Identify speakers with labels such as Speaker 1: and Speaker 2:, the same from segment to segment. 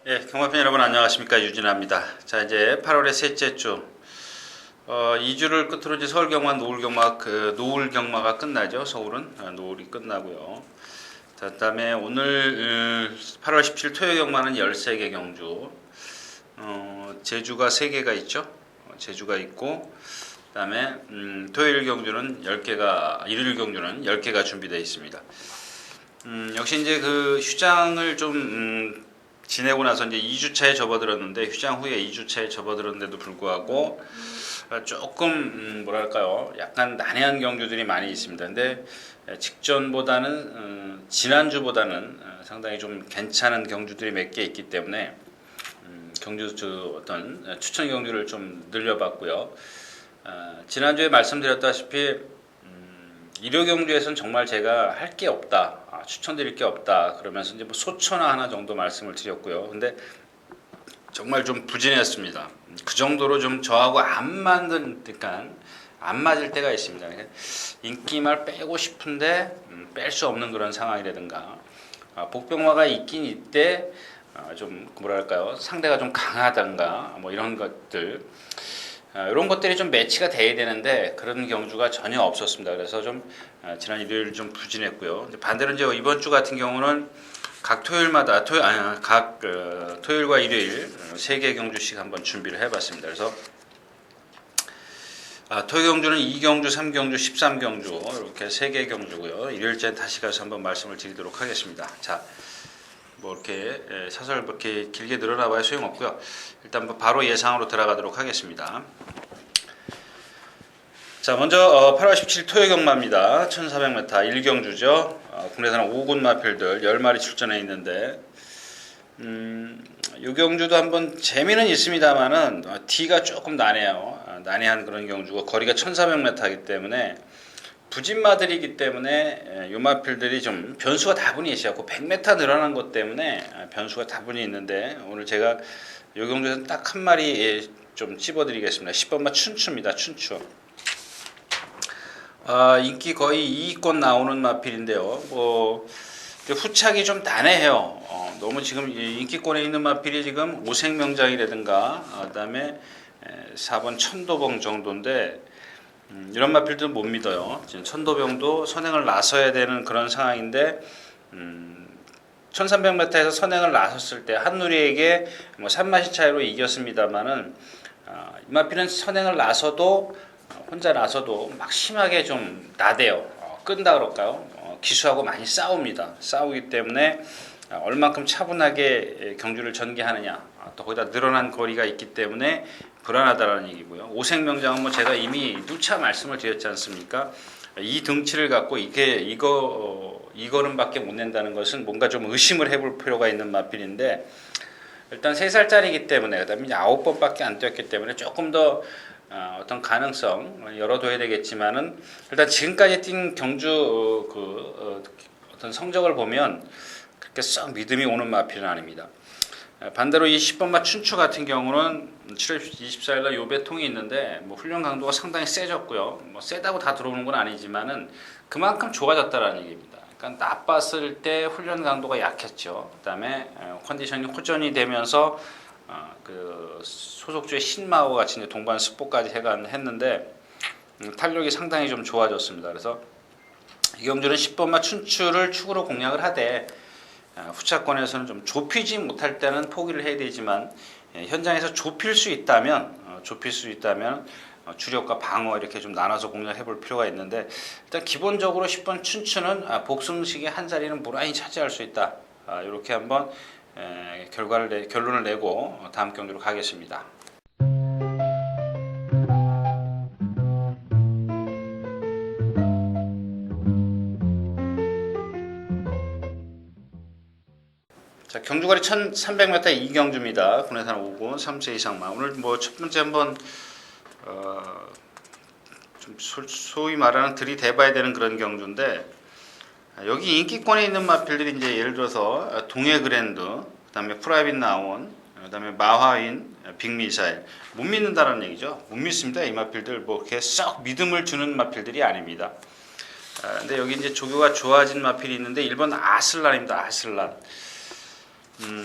Speaker 1: 예, 경마팬 여러분 안녕하십니까, 유진아입니다. 자, 이제 8월의 셋째 주, 2주를 끝으로 이제 서울 경마, 노을 경마, 노을 경마가 끝나죠. 서울은 노을이 끝나고요. 자, 그다음에 오늘 8월 17일 토요 경마는 13개 경주, 제주가 3개가 있죠. 제주가 있고, 그다음에 토요일 경주는 10개가, 일요일 경주는 10개가 준비되어 있습니다. 역시 이제 그 휴장을 좀 지내고 나서 이제 2주차에 접어들었는데, 휴장 후에 2주차에 접어들었는데도 불구하고 조금 뭐랄까요, 약간 난해한 경주들이 많이 있습니다. 근데 직전보다는 지난주보다는 상당히 좀 괜찮은 경주들이 몇 개 있기 때문에 경주 어떤 추천 경주를 좀 늘려봤고요. 지난주에 말씀드렸다시피 일요 경주에서는 정말 제가 할 게 없다, 추천드릴 게 없다 그러면서 이제 뭐 소천화 하나 정도 말씀을 드렸고요. 근데 정말 좀 부진했습니다. 그 정도로 좀 저하고 안 맞을 때가 있습니다. 인기말 빼고 싶은데 뺄 수 없는 그런 상황이라든가, 복병화가 있긴 있대, 좀 뭐랄까요, 상대가 좀 강하던가 뭐 이런 것들, 이런 것들이 좀 매치가 돼야 되는데 그런 경주가 전혀 없었습니다. 그래서 좀 지난 일요일 좀 부진했고요. 반대로 이제 이번 주 같은 경우는 각 토요일마다 토요일과 일요일 3개 경주씩 한번 준비를 해봤습니다. 그래서 토요 경주는 2경주, 3경주, 13경주 이렇게 3개 경주고요. 일요일째 다시 가서 한번 말씀을 드리도록 하겠습니다. 자, 뭐 이렇게 사설 그렇게 길게 늘어나봐야 소용없고요. 일단 바로 예상으로 들어가도록 하겠습니다. 자, 먼저 8월 17일 토요 경마입니다. 1400m 1경주죠. 국내산 5군 마필들 10마리 출전해 있는데, 이 경주도 한번 재미는 있습니다만은 D가 조금 난해요. 난해한 그런 경주고, 거리가 1400m이기 때문에 부진마들이기 때문에 요 마필들이 좀 변수가 다분히 있어요. 100m 늘어난 것 때문에 변수가 다분히 있는데, 오늘 제가 요 경주에서 딱 한 마리 좀 찝어드리겠습니다. 10번마 춘추입니다. 춘추. 인기 거의 2위권 나오는 마필인데요. 뭐 후착이 좀 난해해요. 너무 지금 인기권에 있는 마필이 지금 오색명장이라든가, 그다음에 4번 천도봉 정도인데, 이런 마필들 못 믿어요. 지금 천도병도 선행을 나서야 되는 그런 상황인데, 1300m에서 선행을 나섰을 때 한누리에게 뭐 3마시 차이로 이겼습니다만은, 이 마필은 선행을 나서도 혼자 나서도 막 심하게 좀 나대요. 끈다 그럴까요? 기수하고 많이 싸웁니다. 싸우기 때문에 얼만큼 차분하게 경주를 전개하느냐, 또 거기다 늘어난 거리가 있기 때문에 불안하다는 얘기고요. 오색명장은 뭐 제가 이미 누차 말씀을 드렸지 않습니까? 이 등치를 갖고 이거는밖에 못 낸다는 것은 뭔가 좀 의심을 해볼 필요가 있는 마필인데, 일단 3살짜리이기 때문에, 그다음에 9번밖에 안 뛰었기 때문에 조금 더 어떤 가능성 열어둬야 되겠지만은, 일단 지금까지 뛴 경주 어떤 성적을 보면 그렇게 썩 믿음이 오는 마필은 아닙니다. 반대로 이 10번마 춘추 같은 경우는 7월 24일날 요배통이 있는데, 뭐 훈련 강도가 상당히 세졌고요. 뭐 세다고 다 들어오는 건 아니지만은 그만큼 좋아졌다라는 얘기입니다. 그러니까 나빴을 때 훈련 강도가 약했죠. 그다음에 컨디션이 호전이 되면서 그 소속주의 신마오 같이 동반 스포까지 했는데 탄력이 상당히 좀 좋아졌습니다. 그래서 이 경주는 10번마 춘추를 축으로 공략을 하되, 후차권에서는 좀 좁히지 못할 때는 포기를 해야 되지만, 현장에서 좁힐 수 있다면 주력과 방어 이렇게 좀 나눠서 공략해 볼 필요가 있는데, 일단 기본적으로 10번 춘추는 복승식의 한 자리는 무난히 차지할 수 있다. 이렇게 한번 결론을 내고 다음 경주로 가겠습니다. 자, 경주거리 1300m 2경주입니다. 국내산 5군 3세 이상만. 오늘 뭐 첫 번째 한번 좀 소위 말하는 들이대봐야 되는 그런 경주인데, 여기 인기권에 있는 마필들이 이제 예를 들어서 동해 그랜드, 그다음에 프라이빗 나온, 그다음에 마화인, 빅미사일, 못 믿는다는 얘기죠. 못 믿습니다. 이 마필들 뭐 이렇게 썩 믿음을 주는 마필들이 아닙니다. 근데 여기 이제 조교가 좋아진 마필이 있는데, 1번 아슬란입니다. 아슬란.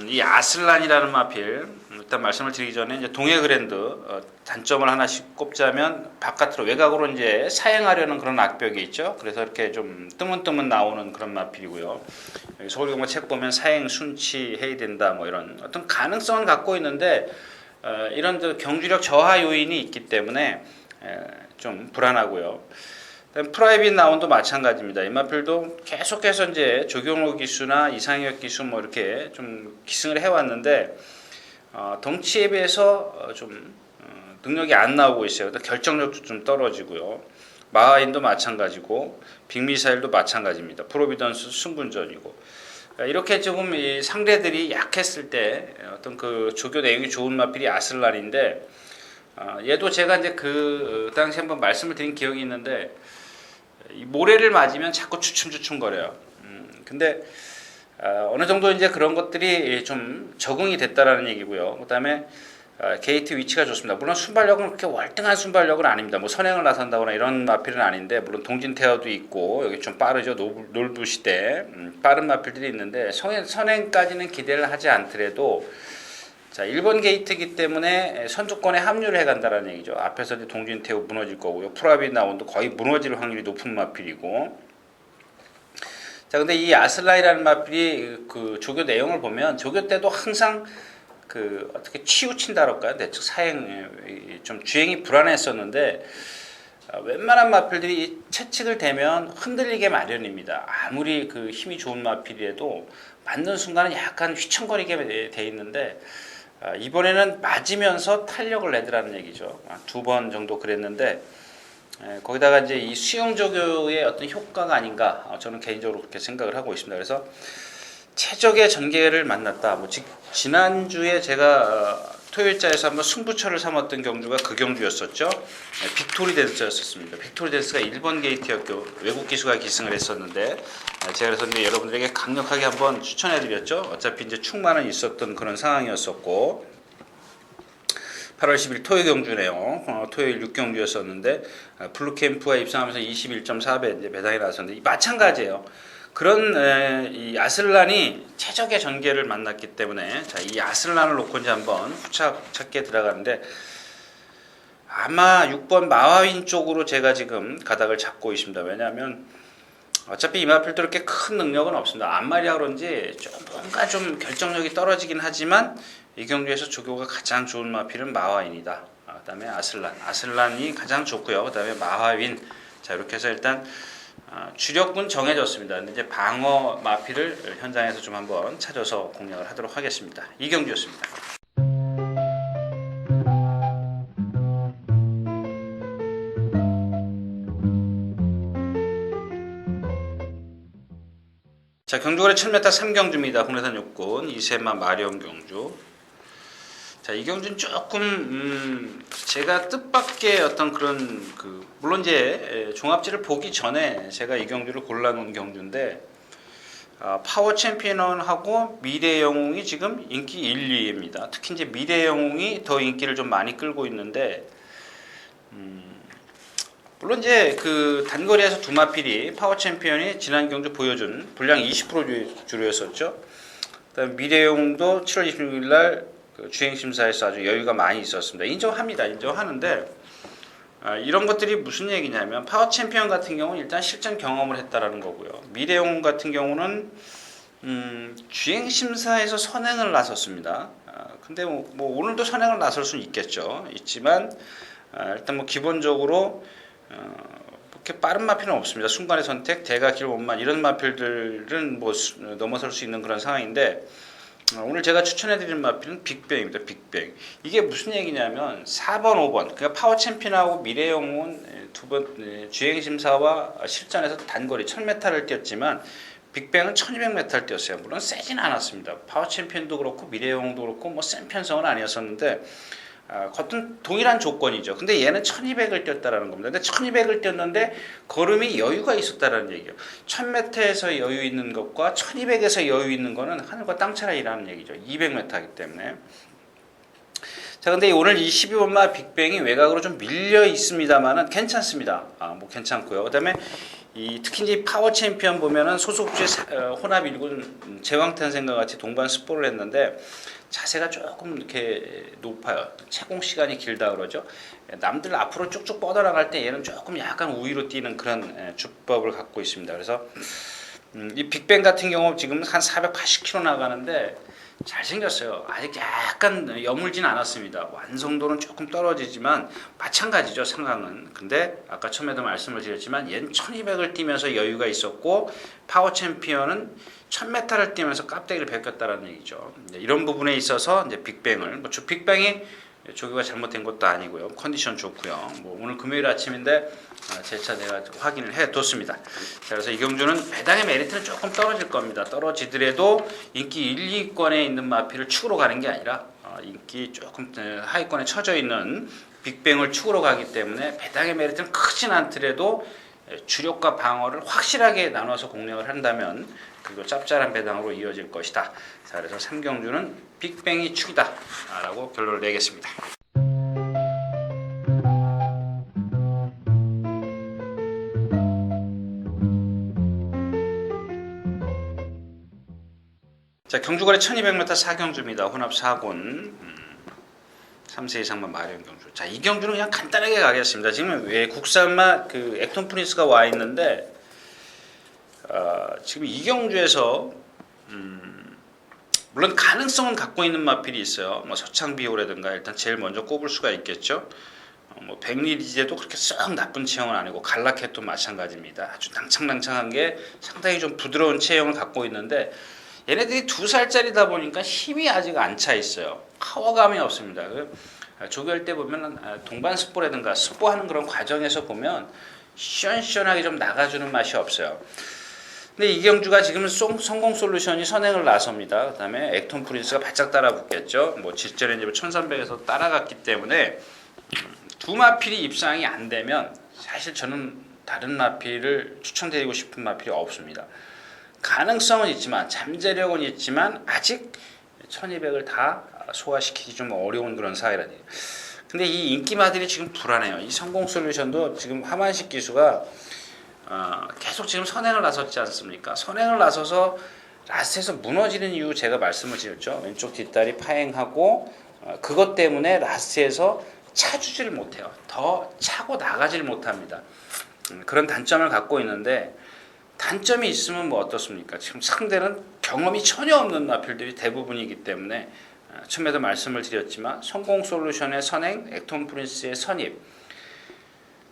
Speaker 1: 이 아슬란이라는 마필 일단 말씀을 드리기 전에 이제 동해 그랜드 단점을 하나씩 꼽자면 바깥으로 외곽으로 이제 사행하려는 그런 악벽이 있죠. 그래서 이렇게 좀 뜨문뜨문 나오는 그런 마필이고요. 여기 서울경마 책 보면 사행 순치해야 된다 뭐 이런 어떤 가능성은 갖고 있는데 이런 경주력 저하 요인이 있기 때문에 좀 불안하고요. 프라이빗 라운도 마찬가지입니다. 이 마필도 계속해서 이제 조경호 기수나 이상혁 기수 뭐 이렇게 좀 기승을 해왔는데 덩치에 비해서 좀 능력이 안 나오고 있어요. 결정력도 좀 떨어지고요. 마하인도 마찬가지고 빅미사일도 마찬가지입니다. 프로비던스 승분전이고 이렇게 조금 이 상대들이 약했을 때 어떤 그 조교 내용이 좋은 마필이 아슬란인데 얘도 제가 이제 그 당시 한번 말씀을 드린 기억이 있는데 이 모래를 맞으면 자꾸 주춤주춤거려요. 근데 어느 정도 이제 그런 것들이 좀 적응이 됐다라는 얘기고요. 그다음에 게이트 위치가 좋습니다. 물론 순발력은 그렇게 월등한 순발력은 아닙니다. 뭐 선행을 나선다거나 이런 마필은 아닌데 물론 동진 태어도 있고 여기 좀 빠르죠. 놀부시대 빠른 마필들이 있는데 선행까지는 기대를 하지 않더라도 자 1번 게이트이기 때문에 선두권에 합류를 해간다라는 얘기죠. 앞에서 이제 동진 태우 무너질 거고요. 프라빗 나온도 거의 무너질 확률이 높은 마필이고. 자 근데 이 아슬라이라는 마필이 그 조교 내용을 보면 조교 때도 항상 그 어떻게 치우친다 그럴까요? 대충 사행 좀 주행이 불안했었는데 웬만한 마필들이 채찍을 대면 흔들리게 마련입니다. 아무리 그 힘이 좋은 마필이라도 맞는 순간은 약간 휘청거리게 돼 있는데 이번에는 맞으면서 탄력을 내더라는 얘기죠. 2번 정도 그랬는데 거기다가 이제 이 수영 조교의 어떤 효과가 아닌가 저는 개인적으로 그렇게 생각을 하고 있습니다. 그래서 최적의 전개를 만났다. 뭐 지난주에 제가 토요일자에서 한번 승부처를 삼았던 경주가 그 경주였었죠. 빅토리 댄스였었습니다. 빅토리 댄스가 1번 게이트였고 외국 기수가 기승을 했었는데 제가 그래서 이제 여러분들에게 강력하게 한번 추천해드렸죠. 어차피 이제 충만은 있었던 그런 상황이었었고 8월 10일 토요일 경주네요. 토요일 6경주였었는데 블루캠프가 입상하면서 21.4배 이제 배당이 나왔었는데 마찬가지예요. 그런 이 아슬란이 최적의 전개를 만났기 때문에 자, 이 아슬란을 놓고 이제 한번 후착 찾기에 들어가는데 아마 6번 마하윈 쪽으로 제가 지금 가닥을 잡고 있습니다. 왜냐하면 어차피 이 마필도 그렇게 큰 능력은 없습니다. 안마리아 그런지 뭔가 좀 결정력이 떨어지긴 하지만 이 경주에서 조교가 가장 좋은 마필은 마하윈이다. 그다음에 아슬란이 가장 좋고요. 그다음에 마하윈. 자 이렇게 해서 일단 주력은 정해졌습니다. 근데 이제 방어 마필을 현장에서 좀 한번 찾아서 공략을 하도록 하겠습니다. 이경주였습니다. 자 경주거래 1000m 3경주입니다. 국내산 육군 이세마 마리온 경주. 자, 이 경주는 조금 제가 뜻밖의 어떤 그런 물론 이제 종합지를 보기 전에 제가 이 경주를 골라놓은 경주인데 파워 챔피언하고 미래 영웅이 지금 인기 1, 2입니다. 특히 이제 미래 영웅이 더 인기를 좀 많이 끌고 있는데 물론 이제 그 단거리에서 두 마필이 파워 챔피언이 지난 경주 보여준 분량 20% 주로였었죠. 그다음 미래 영웅도 7월 26일 날 그 주행심사에서 아주 여유가 많이 있었습니다. 인정하는데 이런 것들이 무슨 얘기냐면 파워 챔피언 같은 경우는 일단 실전 경험을 했다라는 거고요. 미래영웅 같은 경우는 주행심사에서 선행을 나섰습니다. 근데 뭐 오늘도 선행을 나설 수는 있지만 일단 뭐 기본적으로 그렇게 빠른 마필은 없습니다. 순간의 선택, 대가 길 원만 이런 마필들은 뭐 넘어설 수 있는 그런 상황인데 오늘 제가 추천해드리는 마필은 빅뱅입니다. 빅뱅. 이게 무슨 얘기냐면 4번, 5번 그러니까 파워 챔피언하고 미래영웅은 두 번 주행심사와 실전에서 단거리 1000m를 뛰었지만 빅뱅은 1200m를 뛰었어요. 물론 세진 않았습니다. 파워 챔피언도 그렇고 미래영웅도 그렇고 뭐 센 편성은 아니었었는데 겉은 동일한 조건이죠. 근데 얘는 1200을 뛰었다라는 겁니다. 근데 1200을 뛰었는데 걸음이 여유가 있었다라는 얘기예요. 1000m에서 여유 있는 것과 1200에서 여유 있는 거는 하늘과 땅 차이라는 얘기죠. 200m이기 때문에. 자, 근데 오늘 이 12번마 빅뱅이 외곽으로 좀 밀려 있습니다만은 괜찮습니다. 뭐 괜찮고요. 그다음에 특히 이제 파워 챔피언 보면은 소속주의 혼합 1군 제왕탄생과 같이 동반 스포를 했는데 자세가 조금 이렇게 높아요. 채공 시간이 길다 그러죠. 남들 앞으로 쭉쭉 뻗어나갈 때 얘는 조금 약간 우위로 뛰는 그런 주법을 갖고 있습니다. 그래서 이 빅뱅 같은 경우 지금 한 480km 나가는데 잘생겼어요. 아직 약간 여물진 않았습니다. 완성도는 조금 떨어지지만 마찬가지죠, 상황은. 근데 아까 처음에도 말씀을 드렸지만 얘는 1200을 뛰면서 여유가 있었고 파워 챔피언은 1000m를 뛰면서 깝대기를 벗겼다는 얘기죠. 이런 부분에 있어서 이제 빅뱅을 빅뱅이 조교가 잘못된 것도 아니고요. 컨디션 좋고요. 오늘 금요일 아침인데 제 차 내가 확인을 해뒀습니다. 자, 그래서 이경주는 배당의 메리트는 조금 떨어질 겁니다. 떨어지더라도 인기 1, 2권에 있는 마필을 축으로 가는 게 아니라 인기 조금 하위권에 처져 있는 빅뱅을 축으로 가기 때문에 배당의 메리트는 크진 않더라도 주력과 방어를 확실하게 나눠서 공략을 한다면 그리고 짭짤한 배당으로 이어질 것이다. 자, 그래서 삼경주는 빅뱅이 축이다 라고 결론을 내겠습니다. 자, 경주거래 1200m 4경주입니다. 혼합 4군 3세 이상만 마련 경주. 자, 이 경주는 그냥 간단하게 가겠습니다. 지금 왜 국산마 그 액톤 프린스가 와 있는데 지금 이 경주에서 물론 가능성은 갖고 있는 마필이 있어요. 서창비호라든가 일단 제일 먼저 꼽을 수가 있겠죠. 백리리제도 그렇게 썩 나쁜 체형은 아니고 갈라켓도 마찬가지입니다. 아주 낭창낭창한 게 상당히 좀 부드러운 체형을 갖고 있는데 얘네들이 2살짜리다 보니까 힘이 아직 안 차 있어요. 파워감이 없습니다. 조교할 때 보면 동반 스포라든가 스포하는 그런 과정에서 보면 시원시원하게 좀 나가주는 맛이 없어요. 근데 이경주가 지금 성공 솔루션이 선행을 나섭니다. 그 다음에 액톤 프린스가 바짝 따라 붙겠죠. 직전에 이제 1300에서 따라갔기 때문에 두 마필이 입상이 안 되면 사실 저는 다른 마필을 추천드리고 싶은 마필이 없습니다. 가능성은 있지만 잠재력은 있지만 아직 1200을 다 소화시키기 좀 어려운 그런 사회라니. 근데 이 인기마들이 지금 불안해요. 이 성공 솔루션도 지금 하만식 기수가 계속 지금 선행을 나섰지 않습니까? 선행을 나서서 라스트에서 무너지는 이유 제가 말씀을 드렸죠. 왼쪽 뒷다리 파행하고 그것 때문에 라스트에서 차주지를 못해요. 더 차고 나가지를 못합니다. 그런 단점을 갖고 있는데 단점이 있으면 어떻습니까? 지금 상대는 경험이 전혀 없는 마필들이 대부분이기 때문에 처음에도 말씀을 드렸지만 성공 솔루션의 선행, 액톤 프린스의 선입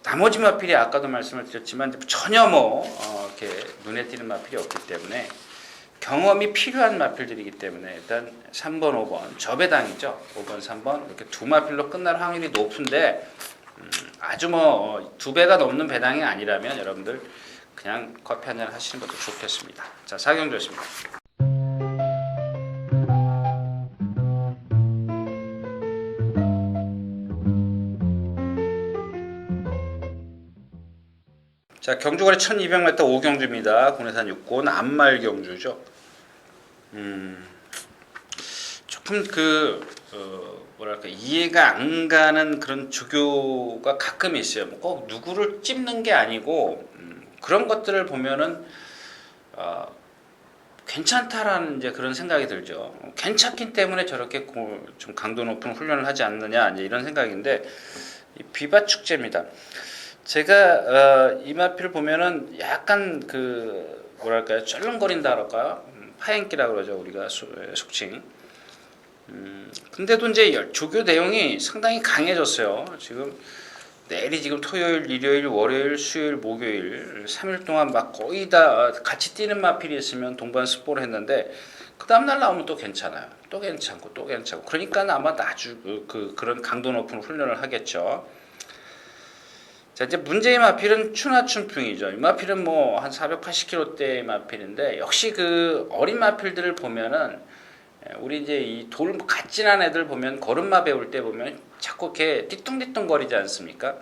Speaker 1: 나머지 마필이 아까도 말씀을 드렸지만 전혀 이렇게 눈에 띄는 마필이 없기 때문에 경험이 필요한 마필들이기 때문에 일단 3번, 5번 저배당이죠. 5번, 3번 이렇게 두 마필로 끝날 확률이 높은데 아주 2배가 넘는 배당이 아니라면 여러분들 그냥 커피 한잔 하시는 것도 좋겠습니다. 자, 4경주였습니다. 자, 경주거리 1200m 5경주입니다. 군해산 6군 암말 경주죠. 조금 뭐랄까 이해가 안 가는 그런 조교가 가끔 있어요. 꼭 누구를 찝는 게 아니고 그런 것들을 보면은 괜찮다라는 이제 그런 생각이 들죠. 괜찮기 때문에 저렇게 좀 강도 높은 훈련을 하지 않느냐 이제 이런 생각인데 이 비바 축제입니다. 제가 이 마필을 보면은 약간 뭐랄까요 쩔렁거린다 그럴까요? 파행기라 그러죠 우리가 속칭. 근데도 이제 조교 내용이 상당히 강해졌어요. 지금 내일이 지금 토요일, 일요일, 월요일, 수요일, 목요일 3일 동안 막 거의 다 같이 뛰는 마필이 있으면 동반 스포를 했는데 그 다음날 나오면 또 괜찮아요. 또 괜찮고 또 괜찮고 그러니까 아마 아주 그런 강도 높은 훈련을 하겠죠. 자, 이제 문제의 마필은 추나춘풍이죠. 이 마필은 한 480kg대의 마필인데 역시 어린 마필들을 보면은 우리 이제 이 돌 갓진한 애들 보면 걸음마 배울 때 보면 자꾸 이렇게 띠뚱띠뚱 거리지 않습니까?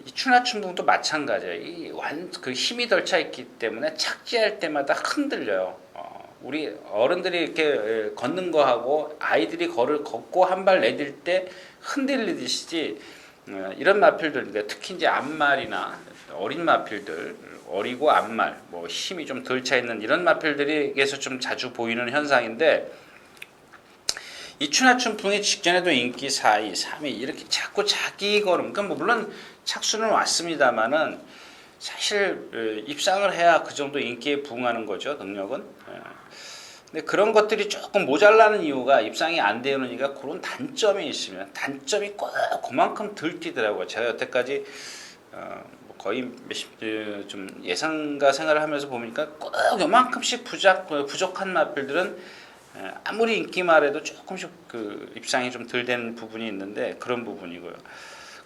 Speaker 1: 이 추나춘풍도 마찬가지예요. 그 힘이 덜 차 있기 때문에 착지할 때마다 흔들려요. 우리 어른들이 이렇게 걷는 거하고 아이들이 걷고 한 발 내딜 때 흔들리듯이 이런 마필들, 특히 이제 암말이나 어린 마필들, 어리고 앞말, 뭐 힘이 좀 덜 차 있는 이런 마필들에게서 좀 자주 보이는 현상인데, 이 추나춘풍이 직전에도 인기 4위, 3위 이렇게 자꾸 자기 걸음, 그러니까 뭐 물론 착수는 왔습니다만은 사실 입상을 해야 그 정도 인기에 부응하는 거죠, 능력은. 근데 그런 것들이 조금 모자라는 이유가 입상이 안 되는 이유가 그런 단점이 있으면 단점이 꼭 그만큼 덜 뛰더라고요. 제가 여태까지 거의 좀 예상가 생활을 하면서 보니까 꼭 요만큼씩 부족한 마필들은 아무리 인기만 해도 조금씩 그 입상이 좀 덜 되는 부분이 있는데 그런 부분이고요.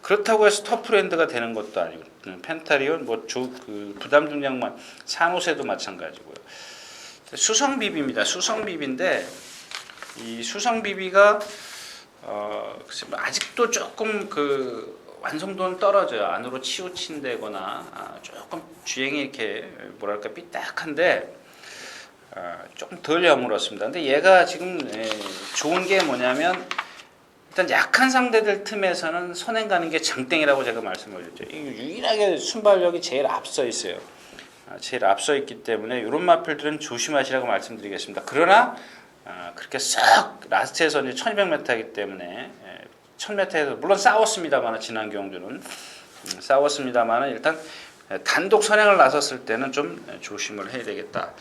Speaker 1: 그렇다고 해서 터프랜드가 되는 것도 아니고 펜타리온 그 부담 중량만 산호세도 마찬가지고요. 수성비비입니다. 수성비비인데 이 수성비비가 아직도 조금 그 완성도는 떨어져요. 안으로 치우친다거나 조금 주행이 이렇게 뭐랄까 삐딱한데 조금 덜 여물었습니다. 근데 얘가 지금 좋은 게 뭐냐면 일단 약한 상대들 틈에서는 선행 가는 게 장땡이라고 제가 말씀을 드렸죠. 유일하게 순발력이 제일 앞서 있어요. 제일 앞서 있기 때문에 이런 마필들은 조심하시라고 말씀드리겠습니다. 그러나 그렇게 싹 라스트에서 이제 1200m이기 때문에 1000m에서 물론 싸웠습니다만 지난 경주는 싸웠습니다만 일단 단독 선행을 나섰을 때는 좀 조심을 해야 되겠다.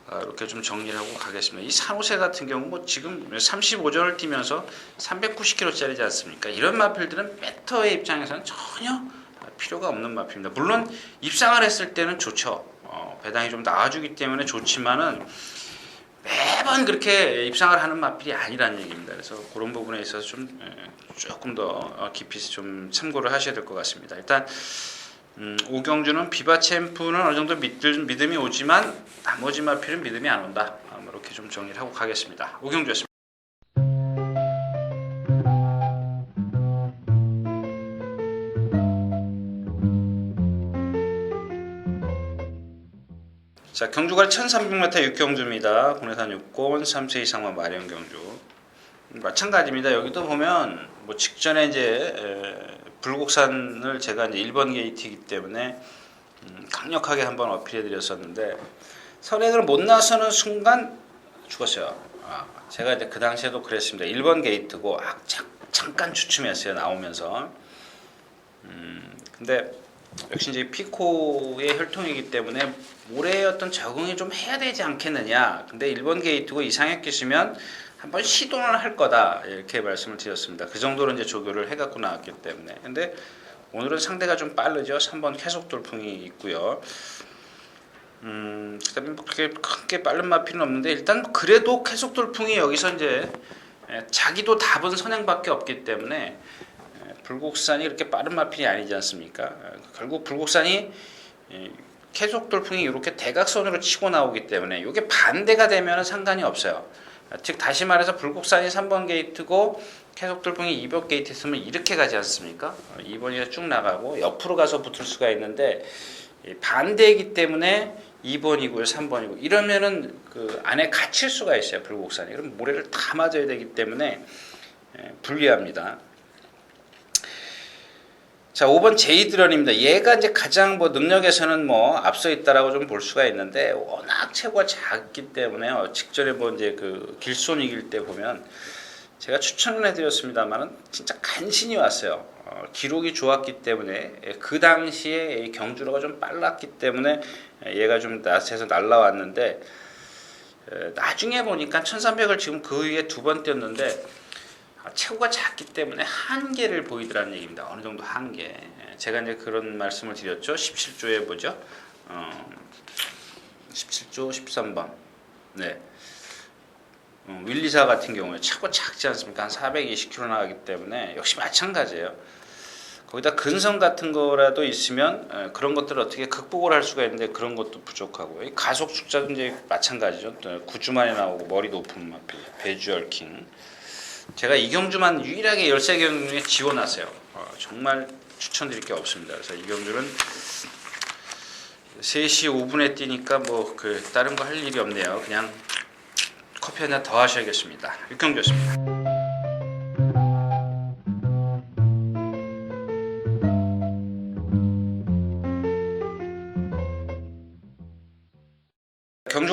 Speaker 1: 이렇게 좀 정리를 하고 가겠습니다. 이 산호세 같은 경우 뭐 지금 35전을 뛰면서 390kg짜리지 않습니까? 이런 마필들은 배터의 입장에서는 전혀 필요가 없는 마필입니다. 물론 입상을 했을 때는 좋죠. 배당이 좀 나와주기 때문에 좋지만은 매번 그렇게 입상을 하는 마필이 아니라는 얘기입니다. 그래서 그런 부분에 있어서 좀 조금 더 깊이 좀 참고를 하셔야 될 것 같습니다. 일단 오경주는 비바 챔프는 어느 정도 믿음이 오지만 나머지 마필은 믿음이 안 온다. 이렇게 좀 정리를 하고 가겠습니다. 오경주였습니다. 자, 경주가 1300m 육경주입니다. 군해산 6권 3세 이상만 마련 경주. 마찬가지입니다. 여기도 보면 뭐 직전에 이제 불곡산을 제가 이제 1번 게이트이기 때문에 강력하게 한번 어필해 드렸었는데 선행을 못 나서는 순간 죽었어요. 제가 이제 그 당시에도 그랬습니다. 1번 게이트고 잠깐 주춤했어요. 나오면서. 근데 역시 이제 피코의 혈통이기 때문에 모래의 어떤 적응이 좀 해야 되지 않겠느냐. 근데 1번 게이트고 이상혁 기수면 한번 시도는 할 거다. 이렇게 말씀을 드렸습니다. 그 정도로 이제 조교를 해갖고 나왔기 때문에. 근데 오늘은 상대가 좀 빠르죠. 3번 계속 돌풍이 있고요. 그다음에 그렇게 크게 빠른 마필은 없는데 일단 그래도 계속 돌풍이 여기서 이제 자기도 답은 선행밖에 없기 때문에 불곡산이 그렇게 빠른 마필이 아니지 않습니까? 결국 불곡산이 계속 돌풍이 이렇게 대각선으로 치고 나오기 때문에 이게 반대가 되면 상관이 없어요. 즉 다시 말해서 불곡산이 3번 게이트고 계속 돌풍이 2번 게이트 있으면 이렇게 가지 않습니까? 2번이 쭉 나가고 옆으로 가서 붙을 수가 있는데 반대이기 때문에 2번이고요, 3번이고 이러면은 그 안에 갇힐 수가 있어요. 불곡산이. 그럼 모래를 다 맞아야 되기 때문에 불리합니다. 자, 5번 제이드런입니다. 얘가 이제 가장 뭐 능력에서는 뭐 앞서 있다라고 좀 볼 수가 있는데 워낙 체구가 작기 때문에 직전에 뭐 이제 그 길손 이길 때 보면 제가 추천을 해드렸습니다만은 진짜 간신히 왔어요. 기록이 좋았기 때문에 그 당시에 경주로가 좀 빨랐기 때문에 얘가 좀 나스에서 날라왔는데 나중에 보니까 1300을 지금 그 위에 두 번 뛰었는데 체구가 작기 때문에 한계를 보이더라는 얘기입니다. 어느 정도 한계. 제가 이제 그런 말씀을 드렸죠. 17조에 뭐죠? 17조 13번. 네. 윌리사 같은 경우에 체구가 작지 않습니까? 한 420kg 나가기 때문에 역시 마찬가지예요. 거기다 근성 같은 거라도 있으면 그런 것들을 어떻게 극복을 할 수가 있는데 그런 것도 부족하고 가속 숫자도 이제 마찬가지죠. 9주 만에 나오고 머리 높은 마필 배주얼 킹. 제가 이 경주만 유일하게 13경주 중에 지워놨어요. 정말 추천드릴 게 없습니다. 그래서 이 경주는 3시 5분에 뛰니까 뭐 그 다른 거 할 일이 없네요. 그냥 커피 한 잔 더 하셔야겠습니다. 6경주였습니다.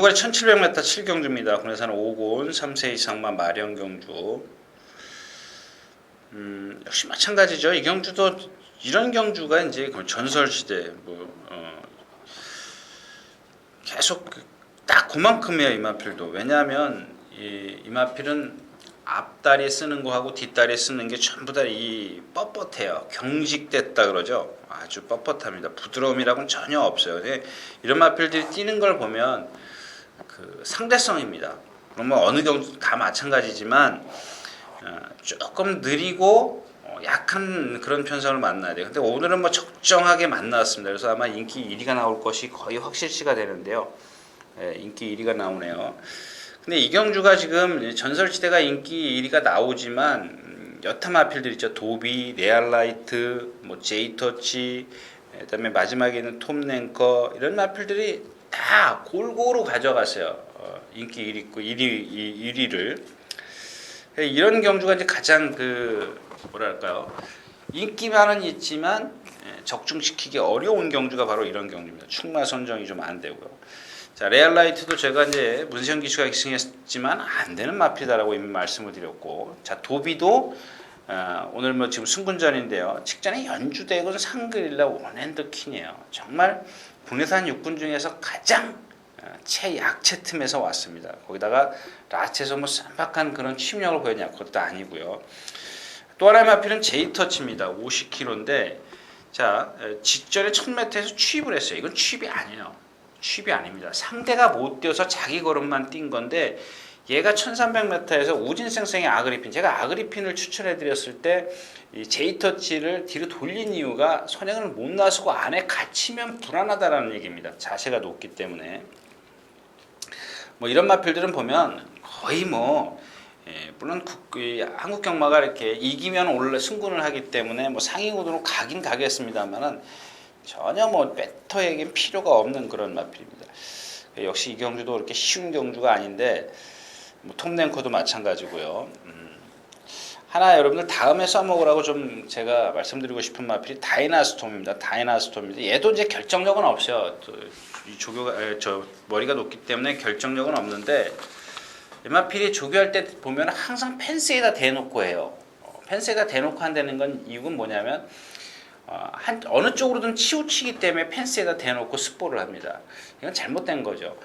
Speaker 1: 경주거리 1700m 7경주입니다. 국내산 5군 3세 이상만 마련 경주. 역시 마찬가지죠. 이 경주도 이런 경주가 이제 전설시대 계속 딱 그만큼이에요. 이마필도. 왜냐하면 이마필은 앞다리에 쓰는 거하고 뒷다리에 쓰는 게 전부 다 이 뻣뻣해요. 경직됐다 그러죠. 아주 뻣뻣합니다. 부드러움이라고는 전혀 없어요. 이런 마필들이 뛰는 걸 보면 그 상대성입니다. 그러면 어느 경주 다 마찬가지지만 조금 느리고 약한 그런 편성을 만나야 돼요. 근데 오늘은 뭐 적정하게 만나왔습니다. 그래서 아마 인기 1위가 나올 것이 거의 확실시가 되는데요. 인기 1위가 나오네요. 근데 이 경주가 지금 전설시대가 인기 1위가 나오지만 여타 마필들 있죠. 도비, 레알라이트, 뭐 제이터치, 그다음에 마지막에는 톰랭커 이런 마필들이 다 골고루 가져갔어요. 인기 1위를. 이런 경주가 이제 가장 뭐랄까요, 인기만은 있지만 적중시키기 어려운 경주가 바로 이런 경주입니다. 충마 선정이 좀 안 되고요. 자, 레알라이트도 제가 이제 문세영 기수가 기승했지만 안 되는 마피다라고 이미 말씀을 드렸고, 자, 도비도 오늘 뭐 지금 승군전인데요. 직전에 연주대군 상그릴라 원핸드 퀸이에요. 정말 국내산 육군 중에서 가장 최약체 틈에서 왔습니다. 거기다가 라체에서 뭐 쌈박한 그런 침력을 보였냐? 그것도 아니고요. 또 하나의 마필은 제이터치입니다. 50kg인데, 자, 직전에 1000m에서 취입을 했어요. 이건 취입이 아니에요. 취입이 아닙니다. 상대가 못 뛰어서 자기 걸음만 뛴 건데, 얘가 1300m에서 우진생생의 아그리핀, 제가 아그리핀을 추천해 드렸을 때 이 제이터치를 뒤로 돌린 이유가 선행을 못 나서고 안에 갇히면 불안하다라는 얘기입니다. 자세가 높기 때문에. 뭐 이런 마필들은 보면 거의 물론 한국 경마가 이렇게 이기면 승군을 하기 때문에 뭐 상위 구도로 가긴 가겠습니다만은 전혀 배터에겐 필요가 없는 그런 마필입니다. 역시 이 경주도 그렇게 쉬운 경주가 아닌데, 톰랭커도 마찬가지고요. 하나 여러분들 다음에 써먹으라고 좀 제가 말씀드리고 싶은 마필이 다이나스톰입니다. 다이나스톰인데 얘도 이제 결정력은 없어요. 이 조교가 머리가 높기 때문에 결정력은 없는데, 이 마필이 조교할 때 보면 항상 펜스에다 대놓고 해요. 펜스에다 대놓고 한다는 건 이유는 뭐냐면 어느 쪽으로든 치우치기 때문에 펜스에다 대놓고 스포를 합니다. 이건 잘못된 거죠.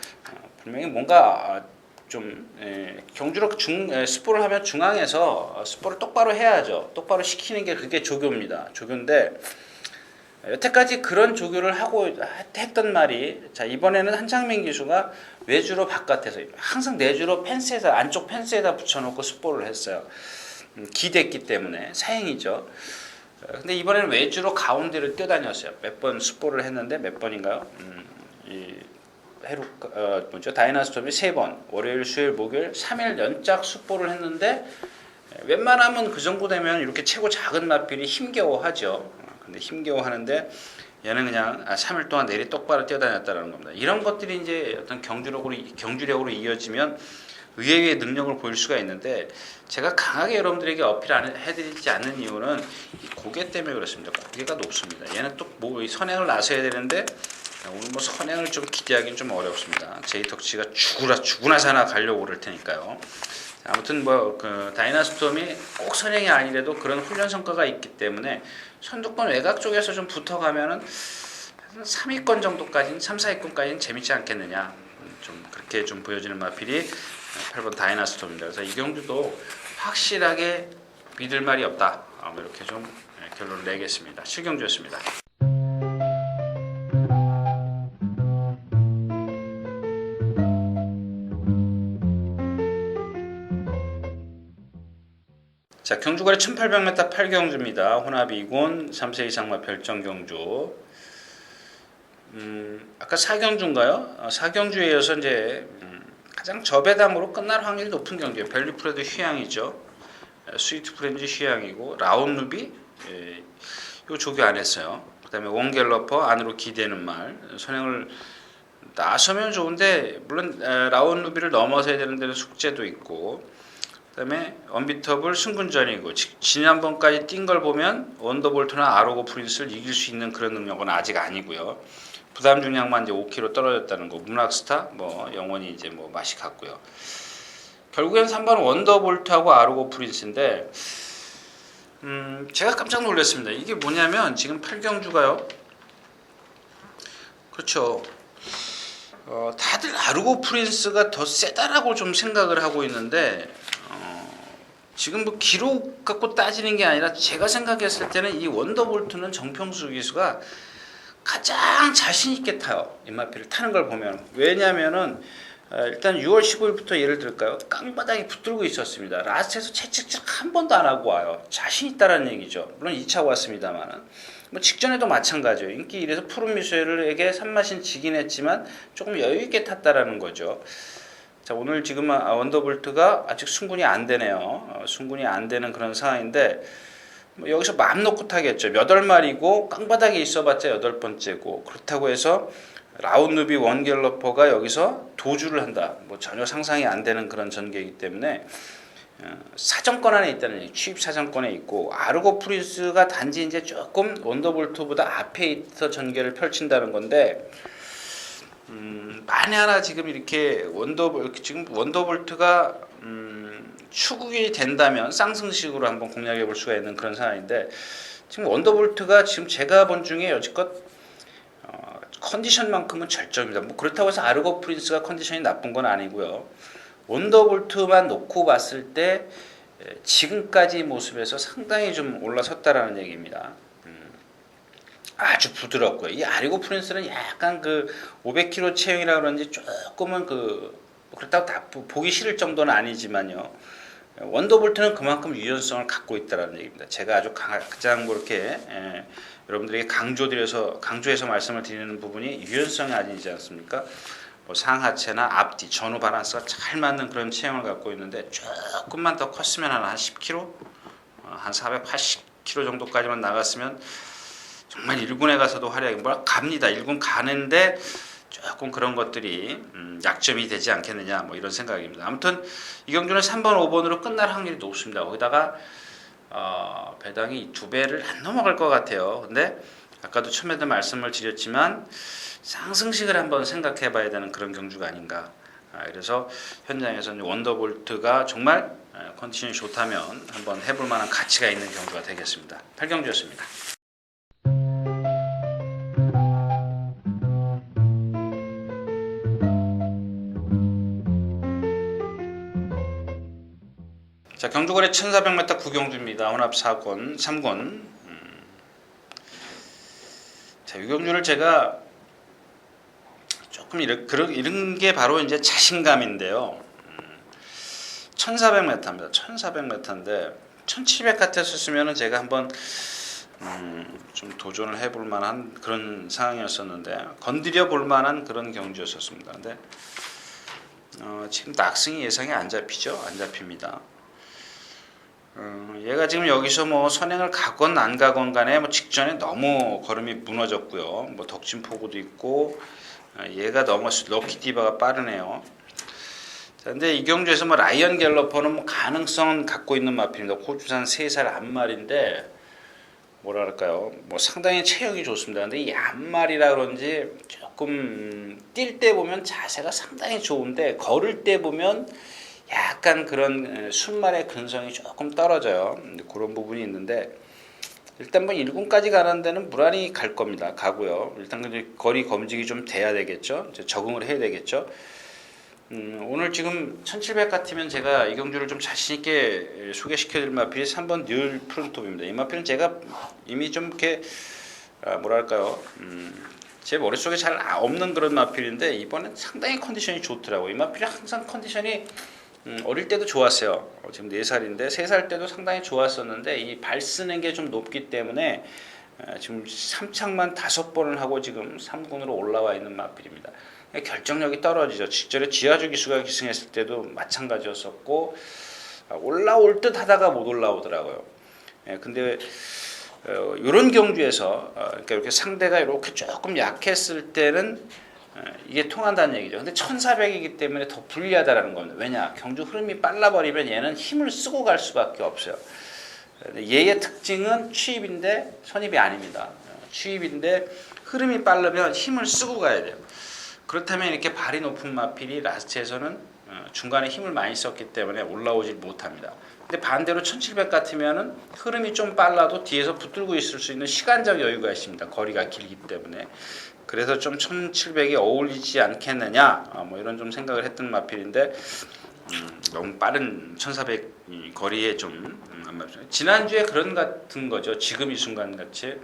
Speaker 1: 분명히 뭔가 경주로 스포를 하면 중앙에서 스포를 똑바로 해야죠. 똑바로 시키는 게 그게 조교입니다. 조교인데 여태까지 그런 조교를 했던 말이, 자, 이번에는 한창민 기수가 외주로 바깥에서 항상 내주로 펜스에다, 안쪽 펜스에다 붙여놓고 스포를 했어요. 기댔기 때문에 사행이죠. 근데 이번에는 외주로 가운데를 뛰어다녔어요. 몇 번 스포를 했는데, 몇 번인가요? 다이나스톰이 3번, 월요일, 수요일, 목요일 3일 연짝 스포를 했는데, 웬만하면 그 정도 되면 이렇게 최고 작은 마필이 힘겨워하죠. 근데 힘겨워하는데 얘는 그냥 3일 동안 내리 똑바로 뛰어다녔다는 겁니다. 이런 것들이 이제 어떤 경주력으로 이어지면 의외의 능력을 보일 수가 있는데, 제가 강하게 여러분들에게 어필해드리지 않는 이유는 이 고개 때문에 그렇습니다. 고개가 높습니다. 얘는 또 선행을 나서야 되는데 오늘 선행을 좀 기대하기는 좀 어렵습니다. 제이터치가 죽으나 사나 가려고 그럴 테니까요. 아무튼 다이나스톰이 꼭 선행이 아니래도 그런 훈련 성과가 있기 때문에 선두권 외곽 쪽에서 좀 붙어가면은 3위권 정도까지는, 3, 4위권까지는 재밌지 않겠느냐, 좀 그렇게 좀 보여지는 마필이 8번 다이나스톰입니다. 그래서 이 경주도 확실하게 믿을 말이 없다, 이렇게 좀 결론을 내겠습니다. 7경주였습니다. 자, 경주거리 1800m 8경주입니다. 혼합 2군 3세 이상마 별정경주. 아까 4경주인가요? 4경주에 이어서 이제 가장 저배당으로 끝날 확률이 높은 경주예요. 밸류프레드 휴양이죠. 스위트 프렌즈 휴양이고, 라운루비 이거 조교 안 했어요. 그 다음에 원갤러퍼 안으로 기대는 말, 선행을 나서면 좋은데 물론 라운루비를 넘어서야 되는 데는 숙제도 있고, 그 다음에 언비터블 승군전이고, 지난번까지 뛴 걸 보면 원더볼트나 아로고 프린스를 이길 수 있는 그런 능력은 아직 아니고요. 부담 중량만 이제 5kg 떨어졌다는 거. 문학스타 뭐 영원히 이제 뭐 맛이 갔고요. 결국엔 3번 원더볼트하고 아르고 프린스인데 제가 깜짝 놀랐습니다. 이게 뭐냐면 지금 8경주가요. 그렇죠. 다들 아르고 프린스가 더 세다라고 좀 생각을 하고 있는데 지금 뭐 기록 갖고 따지는 게 아니라 제가 생각했을 때는 이 원더볼트는 정평수 기수가 가장 자신 있게 타요. 임마피를 타는 걸 보면. 왜냐면은 일단 6월 15일부터 예를 들까요? 깡바닥이 붙들고 있었습니다. 라스트에서 채찍질 한 번도 안 하고 와요. 자신 있다라는 얘기죠. 물론 2차 왔습니다만은. 뭐 직전에도 마찬가지예요. 인기 1에서 푸른 미쉐르에게 산마신 지긴 했지만 조금 여유 있게 탔다라는 거죠. 자, 오늘 지금 원더볼트가 아직 순군이 안 되네요. 순군이 안 되는 그런 상황인데 뭐 여기서 마음 놓고 타겠죠. 8마리고 깡바닥에 있어봤자 8번째고 그렇다고 해서 라운누비 원갤러퍼가 여기서 도주를 한다. 뭐 전혀 상상이 안 되는 그런 전개이기 때문에 사정권 안에 있다는 얘기, 취입 사정권에 있고 아르고 프린스가 단지 이제 조금 원더볼트보다 앞에 있어 전개를 펼친다는 건데 만에 하나 지금 이렇게 원더볼트가 추국이 된다면 쌍승식으로 한번 공략해 볼 수가 있는 그런 상황인데 지금 원더볼트가 지금 제가 본 중에 여지껏 컨디션만큼은 절정입니다. 뭐 그렇다고 해서 아르고 프린스가 컨디션이 나쁜 건 아니고요. 원더볼트만 놓고 봤을 때 지금까지 모습에서 상당히 좀 올라섰다라는 얘기입니다. 아주 부드럽고요. 이 아르고 프린스는 약간 그 500kg 체형이라 그런지 조금은 그렇다고 다 보기 싫을 정도는 아니지만요. 원더볼트는 그만큼 유연성을 갖고 있다는 얘기입니다. 제가 아주 가장 그렇게 여러분들에게 강조해서 말씀을 드리는 부분이 유연성이 아니지 않습니까? 뭐 상하체나 앞뒤, 전후 밸런스가 잘 맞는 그런 체형을 갖고 있는데 조금만 더 컸으면 한 10kg, 한 480kg 정도까지만 나갔으면 정말 1군에 가서도 활약이 갑니다. 1군 가는데 조금 그런 것들이 약점이 되지 않겠느냐 뭐 이런 생각입니다. 아무튼 이 경주는 3번, 5번으로 끝날 확률이 높습니다. 거기다가 배당이 2배를 안 넘어갈 것 같아요. 근데 아까도 처음에도 말씀을 드렸지만 상승식을 한번 생각해 봐야 되는 그런 경주가 아닌가. 그래서 현장에서는 원더볼트가 정말 컨디션이 좋다면 한번 해볼 만한 가치가 있는 경주가 되겠습니다. 8경주였습니다. 자, 경주거리 1400m 구경주입니다. 혼합 4권, 3권. 자, 이 경주를 제가 조금 이런 게 바로 이제 자신감인데요. 1400m입니다. 1400m인데 1700 같았으면 제가 한번 좀 도전을 해볼 만한 그런 상황이었었는데 건드려 볼 만한 그런 경주였었습니다. 근데 지금 낙승이 예상이 안 잡히죠? 안 잡힙니다. 얘가 지금 여기서 뭐 선행을 가건 안 가건 간에 뭐 직전에 너무 걸음이 무너졌고요. 뭐 덕진 포구도 있고 얘가 너무 럭키디바가 빠르네요. 자, 근데 이 경주에서 뭐 라이언 갤러퍼는 뭐 가능성은 갖고 있는 마필입니다. 호주산 3살 앞말인데 뭐랄까요? 뭐 상당히 체형이 좋습니다. 근데 이 앞말이라 그런지 조금 뛸 때 보면 자세가 상당히 좋은데 걸을 때 보면 약간 그런 순말의 근성이 조금 떨어져요. 그런 부분이 있는데 일단 뭐 1군까지 가는 데는 무난히 갈 겁니다. 가고요. 일단 근데 거리 검증이 좀 돼야 되겠죠. 이제 적응을 해야 되겠죠. 오늘 지금 1700 같으면 제가 이 경주를 좀 자신 있게 소개시켜드릴 마필이 3번 늘 프론톱입니다. 이 마필은 제가 이미 좀 이렇게 뭐랄까요? 제 머릿속에 잘 없는 그런 마필인데 이번엔 상당히 컨디션이 좋더라고요. 이 마필이 항상 컨디션이 어릴 때도 좋았어요. 지금 4살인데 3살 때도 상당히 좋았었는데 이 발 쓰는 게 좀 높기 때문에 지금 3착만 5번을 하고 지금 3군으로 올라와 있는 마필입니다. 결정력이 떨어지죠. 직전에 지하주 기수가 기승했을 때도 마찬가지였었고 올라올 듯 하다가 못 올라오더라고요. 근데 이런 경주에서 그러니까 이렇게 상대가 이렇게 조금 약했을 때는 이게 통한다는 얘기죠. 근데 1400이기 때문에 더 불리하다는 겁니다. 왜냐? 경주 흐름이 빨라버리면 얘는 힘을 쓰고 갈 수밖에 없어요. 얘의 특징은 취입인데 선입이 아닙니다. 취입인데 흐름이 빠르면 힘을 쓰고 가야 돼요. 그렇다면 이렇게 발이 높은 마필이 라스트에서는 중간에 힘을 많이 썼기 때문에 올라오질 못합니다. 근데 반대로 1700 같으면은 흐름이 좀 빨라도 뒤에서 붙들고 있을 수 있는 시간적 여유가 있습니다. 거리가 길기 때문에. 그래서 좀 1700이 어울리지 않겠느냐, 뭐 이런 좀 생각을 했던 마필인데 너무 빠른 1400 거리에 좀 안 맞죠. 지난주에 그런 같은 거죠. 지금 이 순간 같이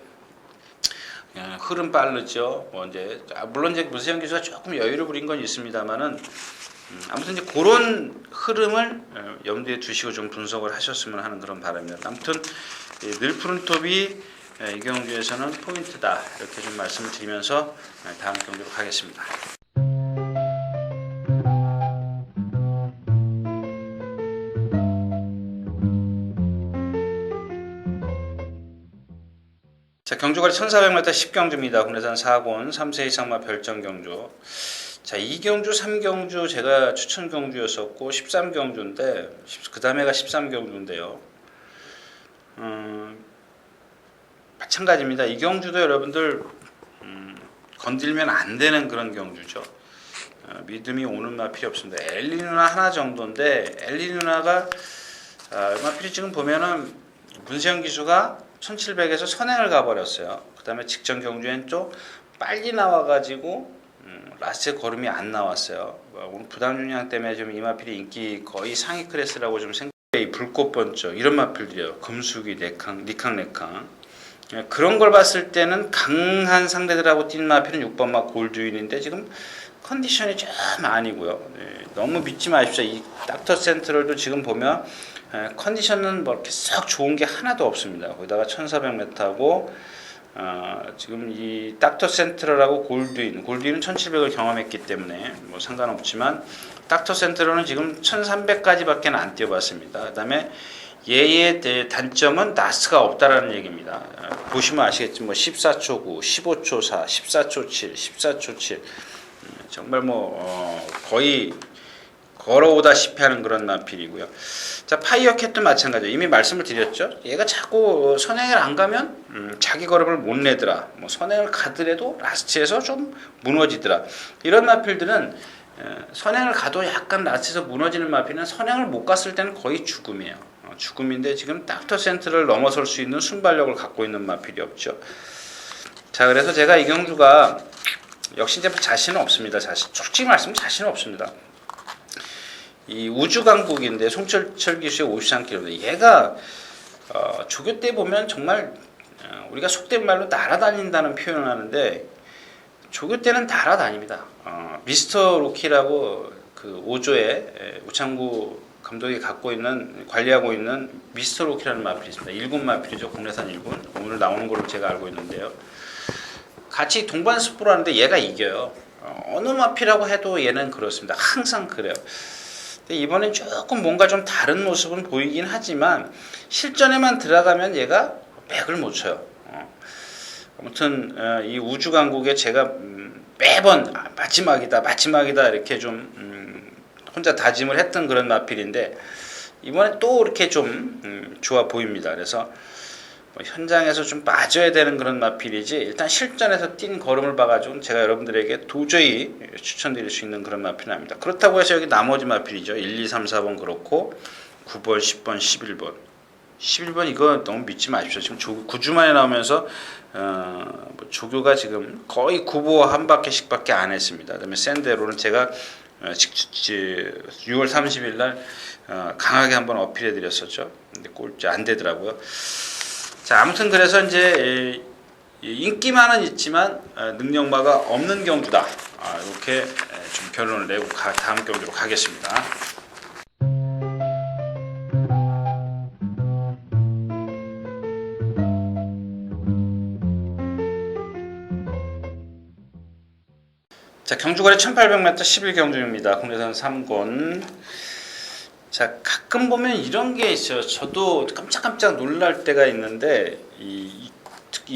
Speaker 1: 흐름 빠르죠. 뭐 이제 물론 이제 문세영 기수가 조금 여유를 부린 건 있습니다만은 아무튼 이제 그런 흐름을 염두에 두시고 좀 분석을 하셨으면 하는 그런 바람입니다. 아무튼 늘 푸른 톱이 이 경주에서는 포인트다 이렇게 좀 말씀을 드리면서 다음 경주로 가겠습니다. 자, 경주거리 1400m 10경주입니다. 국내산 4곤 3세 이상마 별정 경주. 자, 2경주, 3경주 제가 추천 경주였었고 13경주인데 그 다음에가 13경주인데요. 마찬가지입니다. 이 경주도 여러분들 건들면 안 되는 그런 경주죠. 믿음이 오는 마필이 없습니다. 엘리 누나 하나 정도인데 엘리 누나가 마필이 지금 보면은 문세영 기수가 1700에서 선행을 가버렸어요. 그 다음에 직전 경주엔 좀 빨리 나와가지고 라스트 걸음이 안 나왔어요. 오늘 부담 중량 때문에 좀 이 마필이 인기 거의 상위 클래스라고 좀 생각해요. 불꽃 번쩍 이런 마필들이요. 금수기, 니캉 그런 걸 봤을 때는 강한 상대들하고 뛴 마필은 6번마 골드윈인데 지금 컨디션이 좀 아니고요. 너무 믿지 마십시오. 이 닥터 센트럴도 지금 보면 컨디션은 뭐 이렇게 썩 좋은 게 하나도 없습니다. 거기다가 1400m하고 지금 이 닥터 센트럴하고 골드윈은 1700을 경험했기 때문에 뭐 상관없지만 닥터 센트럴은 지금 1300까지밖에 안 뛰어봤습니다. 그 다음에 얘의 단점은 나스가 없다라는 얘기입니다. 보시면 아시겠지만 뭐 14초 9, 15초 4, 14초 7, 14초 7 정말 뭐 거의 걸어오다시피 하는 그런 마필이고요. 자, 파이어캣도 마찬가지예요. 이미 말씀을 드렸죠. 얘가 자꾸 선행을 안 가면 자기 걸음을 못 내더라. 뭐 선행을 가더라도 라스트에서 좀 무너지더라. 이런 마필들은 선행을 가도 약간 라스트에서 무너지는 마필은 선행을 못 갔을 때는 거의 죽음이에요. 죽음인데 지금 닥터 센트를 넘어설 수 있는 순발력을 갖고 있는 마필이 없죠. 자, 그래서 제가 이 경주가 역시 이제 자신은 없습니다. 솔직히 말씀은 자신은 없습니다. 이 우주강국인데 송철철 기수의 53km. 얘가 조교 때 보면 정말 우리가 속된 말로 날아다닌다는 표현을 하는데 조교 때는 날아다닙니다. 미스터 로키라고 그 5조에 우창구 감독이 관리하고 있는 미스터 로키라는 마필이 있습니다. 1군 마필이죠. 국내산 1군. 오늘 나오는 걸로 제가 알고 있는데요. 같이 동반 스포를 하는데 얘가 이겨요. 어느 마필이라고 해도 얘는 그렇습니다. 항상 그래요. 근데 이번엔 조금 뭔가 좀 다른 모습은 보이긴 하지만 실전에만 들어가면 얘가 맥을 못 쳐요. 아무튼 이 우주강국에 제가 매번 마지막이다 이렇게 좀 혼자 다짐을 했던 그런 마필인데 이번에 또 이렇게 좀 좋아 보입니다. 그래서 현장에서 좀 빠져야 되는 그런 마필이지 일단 실전에서 뛴 걸음을 봐가지고 제가 여러분들에게 도저히 추천드릴 수 있는 그런 마필은 아닙니다. 그렇다고 해서 여기 나머지 마필이죠. 1, 2, 3, 4번 그렇고 9번, 10번, 11번 11번 이거 너무 믿지 마십시오. 지금 9주 만에 나오면서 조교가 지금 거의 9보 한 바퀴씩밖에 안 했습니다. 그다음에 샌데로는 제가 6월 30일 날 강하게 한번 어필해 드렸었죠. 근데 꼴찌 안 되더라고요. 자, 아무튼 그래서 이제 인기만은 있지만 능력마가 없는 경주다. 이렇게 좀 결론을 내고 다음 경주로 가겠습니다. 자, 경주거리 1800m 11경주입니다. 국내산 3곤. 자, 가끔 보면 이런 게 있어요. 저도 깜짝깜짝 놀랄 때가 있는데 이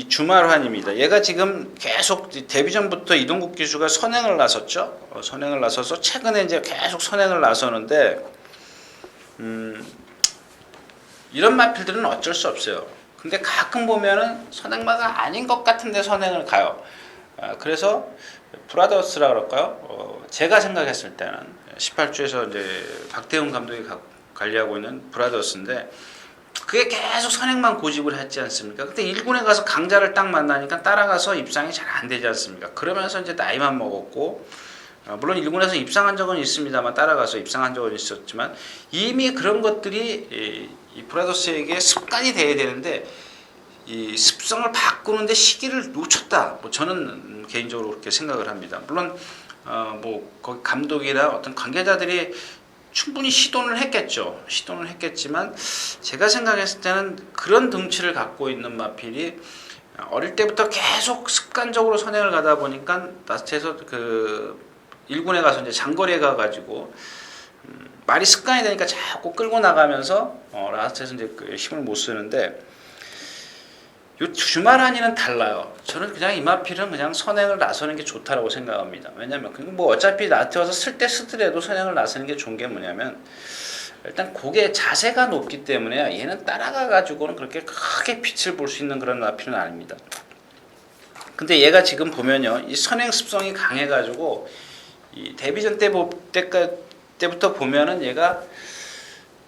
Speaker 1: 주말환입니다. 얘가 지금 계속 데뷔 전부터 이동국 기수가 선행을 나섰죠. 선행을 나서서 최근에 이제 계속 선행을 나서는데 이런 마필들은 어쩔 수 없어요. 근데 가끔 보면은 선행마가 아닌 것 같은데 선행을 가요. 그래서 브라더스라 그럴까요? 제가 생각했을 때는 18주에서 이제 박태훈 감독이 관리하고 있는 브라더스인데 그게 계속 선행만 고집을 했지 않습니까? 근데 1군에 가서 강자를 딱 만나니까 따라가서 입상이 잘 안 되지 않습니까? 그러면서 이제 나이만 먹었고 물론 1군에서 입상한 적은 있습니다만 따라가서 입상한 적은 있었지만 이미 그런 것들이 이 브라더스에게 습관이 돼야 되는데 이 습성을 바꾸는데 시기를 놓쳤다. 뭐 저는 개인적으로 그렇게 생각을 합니다. 물론 뭐 거기 감독이나 어떤 관계자들이 충분히 시도를 했겠지만 제가 생각했을 때는 그런 등치를 갖고 있는 마필이 어릴 때부터 계속 습관적으로 선행을 가다 보니까 라스트에서 그 1군에 가서 이제 장거리에 가가지고 말이 습관이 되니까 자꾸 끌고 나가면서 라스트에서 이제 그 힘을 못 쓰는데 요 주말한이는 달라요. 저는 그냥 이마필은 그냥 선행을 나서는 게 좋다라고 생각합니다. 왜냐면 뭐 어차피 나한테 와서 쓸 때 쓰더라도 선행을 나서는 게 좋은 게 뭐냐면 일단 고개 자세가 높기 때문에 얘는 따라가 가지고는 그렇게 크게 빛을 볼 수 있는 그런 마필은 아닙니다. 근데 얘가 지금 보면요, 이 선행 습성이 강해가지고 이 데뷔전 때부터 보면은 얘가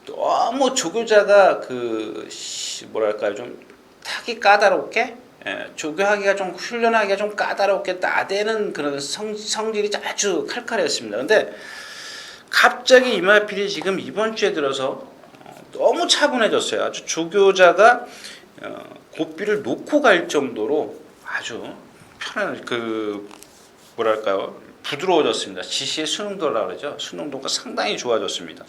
Speaker 1: 너무 조교자가 그 뭐랄까요 좀 타기 까다롭게 조교하기가 좀 훈련하기가 좀 까다롭게 나대는 그런 성질이 아주 칼칼했습니다. 근데 갑자기 이마필이 지금 이번 주에 들어서 너무 차분해졌어요. 아주 조교자가 고삐를 놓고 갈 정도로 아주 편한 그 뭐랄까요 부드러워졌습니다. 지시의 순응도라고 그러죠. 순응도가 상당히 좋아졌습니다.